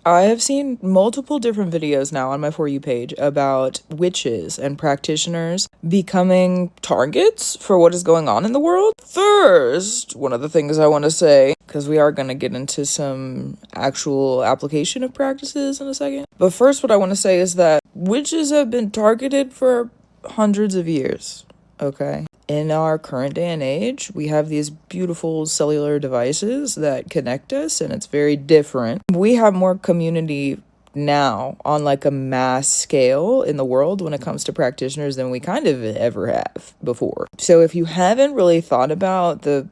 I have seen multiple different videos now on my For You page about witches and practitioners becoming targets for what is going on in the world. First, one of the things I want to say, because we are going to get into some actual application of practices in a second. But first, what I want to say is that witches have been targeted for hundreds of years, okay? In our current day and age, we have these beautiful cellular devices that connect us, and it's very different. We have more community now on like a mass scale in the world when it comes to practitioners than we kind of ever have before. So if you haven't really thought about the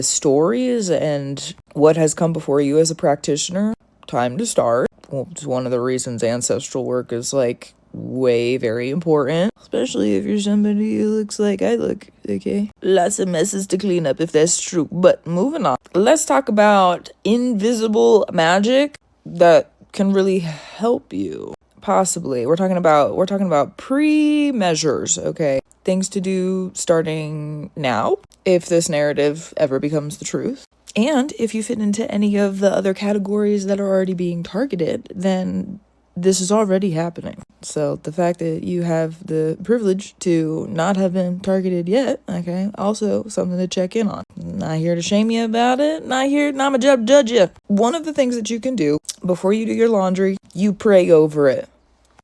stories and what has come before you as a practitioner, time to start. Well, it's one of the reasons ancestral work is like way very important, especially if you're somebody who looks like I look, okay? Lots of messes to clean up if that's true. But moving on, let's talk about invisible magic that can really help you. Possibly. We're talking about pre-measures, okay? Things to do starting now if this narrative ever becomes the truth. And if you fit into any of the other categories that are already being targeted, then this is already happening. So the fact that you have the privilege to not have been targeted yet, okay, also something to check in on. Not here to shame you about it. Not a judge you. One of the things that you can do before you do your laundry, you pray over it.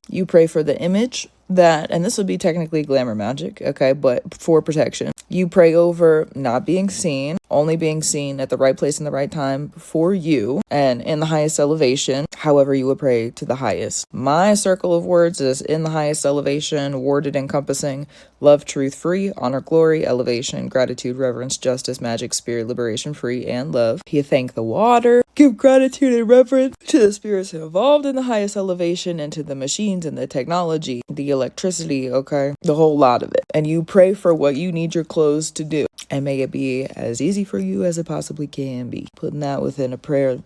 You pray for the image that, and this would be technically glamour magic, okay, but for protection. You pray over not being seen, only being seen at the right place and the right time for you and in the highest elevation, however you would pray to the highest. My circle of words is in the highest elevation, worded encompassing love, truth, free, honor, glory, elevation, gratitude, reverence, justice, magic, spirit, liberation, free, and love. You thank the water, give gratitude and reverence to the spirits involved in the highest elevation and to the machines and the technology, the electricity, okay, the whole lot of it. And you pray for what you need your clothes to do. And may it be as easy for you as it possibly can be. Putting that within a prayer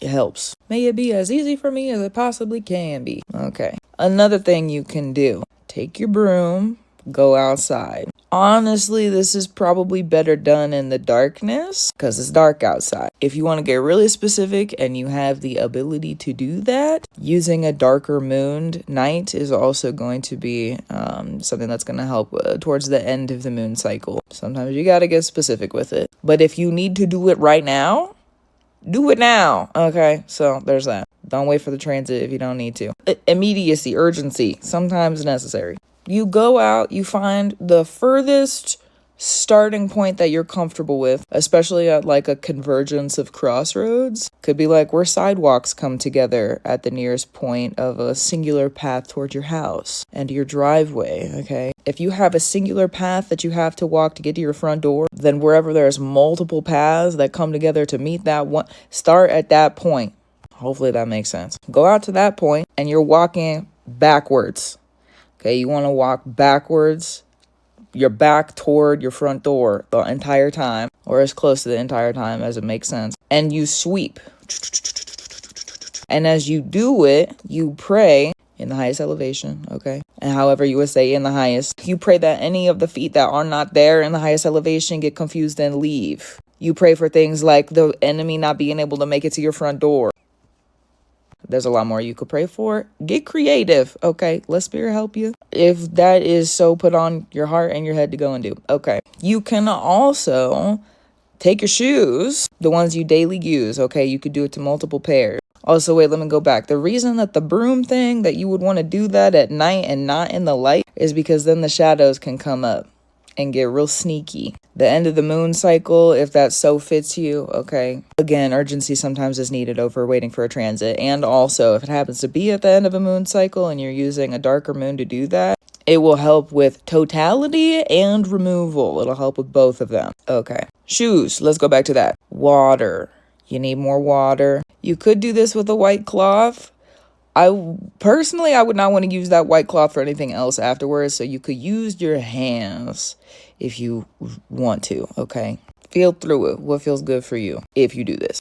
helps. May it be as easy for me as it possibly can be. Okay. Another thing you can do, take your broom, go outside. Honestly, this is probably better done in the darkness because it's dark outside. If you want to get really specific and you have the ability to do that, using a darker mooned night is also going to be something that's going to help towards the end of the moon cycle. Sometimes you got to get specific with it. But if you need to do it right now, do it now. Okay, so there's that. Don't wait for the transit if you don't need to. Immediacy, urgency, sometimes necessary. You go out, you find the furthest starting point that you're comfortable with, especially at like a convergence of crossroads. Could be like where sidewalks come together at the nearest point of a singular path toward your house and your driveway, okay? If you have a singular path that you have to walk to get to your front door, then wherever there's multiple paths that come together to meet that one, start at that point. Hopefully that makes sense. Go out to that point and you're walking backwards. Okay, you want to walk backwards, your back toward your front door the entire time, or as close to the entire time as it makes sense. And you sweep. And as you do it, you pray in the highest elevation, okay? And however you would say in the highest, you pray that any of the feet that are not there in the highest elevation get confused and leave. You pray for things like the enemy not being able to make it to your front door. There's a lot more you could pray for. Get creative, okay? Let Spirit help you. If that is so put on your heart and your head to go and do. Okay. You can also take your shoes, the ones you daily use, okay? You could do it to multiple pairs. Also, wait, let me go back. The reason that the broom thing, that you would want to do that at night and not in the light, is because then the shadows can come up and get real sneaky. The end of the moon cycle, if that so fits you, okay. Again, urgency sometimes is needed over waiting for a transit. And also, if it happens to be at the end of a moon cycle and you're using a darker moon to do that, it will help with totality and removal. It'll help with both of them. Okay. Shoes, let's go back to that. Water. You need more water. You could do this with a white cloth. I would not want to use that white cloth for anything else afterwards, so you could use your hands if you want to, okay? Feel through it, what feels good for you if you do this.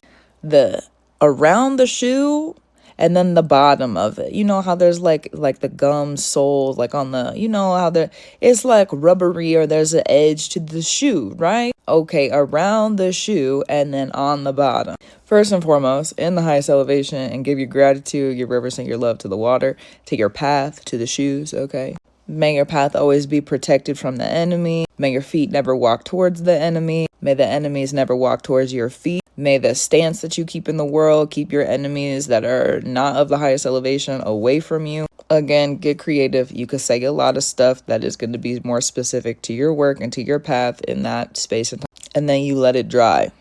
Around the shoe And then the bottom of it, you know how there's like the gum soles, like on the, you know how it's like rubbery, or there's an edge to the shoe, right? Okay, around the shoe and then on the bottom. First and foremost, in the highest elevation, and give your gratitude, your reverence, and your love to the water, to your path, to the shoes, okay? May your path always be protected from the enemy. May your feet never walk towards the enemy. May the enemies never walk towards your feet. May the stance that you keep in the world keep your enemies that are not of the highest elevation away from you. Again, get creative. You could say a lot of stuff that is going to be more specific to your work and to your path in that space and time. And then you let it dry.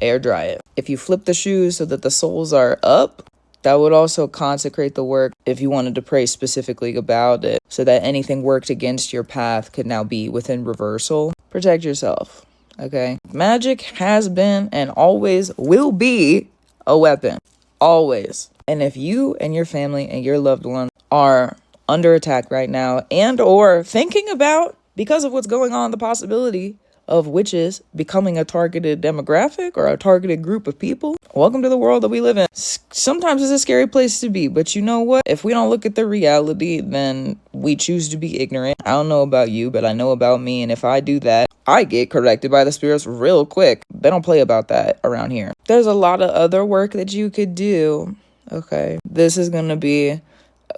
Air dry it. If you flip the shoes so that the soles are up, that would also consecrate the work if you wanted to pray specifically about it, so that anything worked against your path could now be within reversal. Protect yourself, okay? Magic has been and always will be a weapon. Always. And if you and your family and your loved ones are under attack right now, and or thinking about, because of what's going on, the possibility of witches becoming a targeted demographic or a targeted group of people, welcome to the world that we live in. Sometimes it's a scary place to be, but you know what? If we don't look at the reality, then we choose to be ignorant. I don't know about you, but I know about me, and if I do that, I get corrected by the spirits real quick. They don't play about that around here. There's a lot of other work that you could do, okay? This is going to be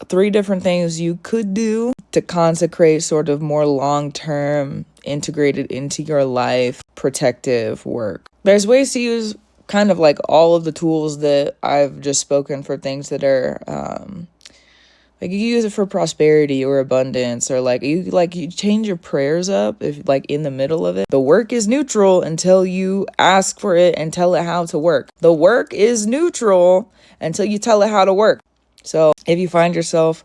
3 different things you could do to consecrate sort of more long-term, integrated into your life, protective work. There's ways to use kind of like all of the tools that I've just spoken for things that are like you use it for prosperity or abundance, or you change your prayers up if like in the middle of it. The work is neutral until you ask for it and tell it how to work. The work is neutral until you tell it how to work. So if you find yourself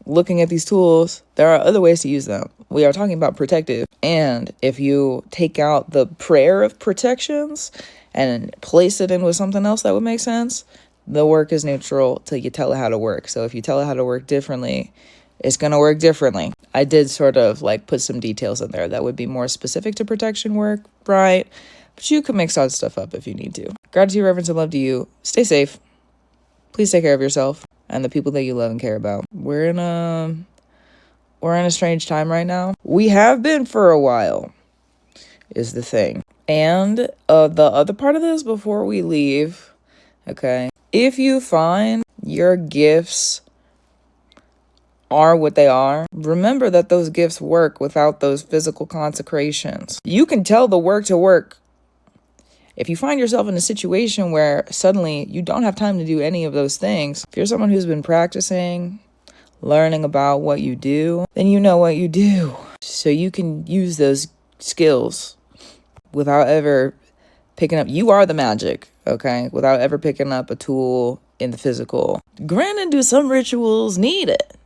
looking at these tools, there are other ways to use them. We are talking about protective. And if you take out the prayer of protections and place it in with something else that would make sense, the work is neutral till you tell it how to work. So if you tell it how to work differently, it's going to work differently. I did sort of like put some details in there that would be more specific to protection work, right? But you can mix that stuff up if you need to. Gratitude, reverence, and love to you. Stay safe. Please take care of yourself and the people that you love and care about. We're in a strange time right now. We have been for a while, is the thing. And the other part of this before we leave, okay? If you find your gifts are what they are, remember that those gifts work without those physical consecrations. You can tell the work to work. If you find yourself in a situation where suddenly you don't have time to do any of those things, if you're someone who's been practicing, learning about what you do, then you know what you do. So you can use those skills without ever picking up. You are the magic, okay? Without ever picking up a tool in the physical. Granted, do some rituals need it?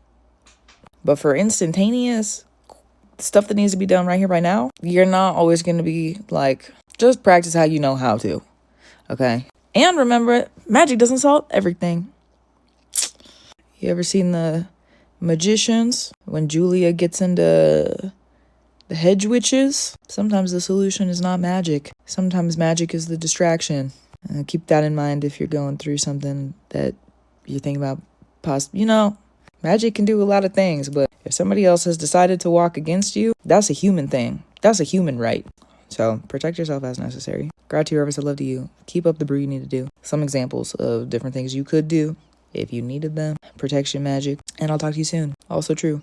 But for instantaneous stuff that needs to be done right here, right now, you're not always going to be like, just practice how you know how to, okay? And remember, magic doesn't solve everything. You ever seen the Magicians? When Julia gets into the hedge witches, sometimes the solution is not magic. Sometimes magic is the distraction. Keep that in mind if you're going through something that you're thinking about. Magic can do a lot of things, but if somebody else has decided to walk against you, that's a human thing. That's a human right. So protect yourself as necessary. Gratitude, reverence, and love to you. Keep up the brew you need to do. Some examples of different things you could do if you needed them. Protection magic. And I'll talk to you soon. Also true.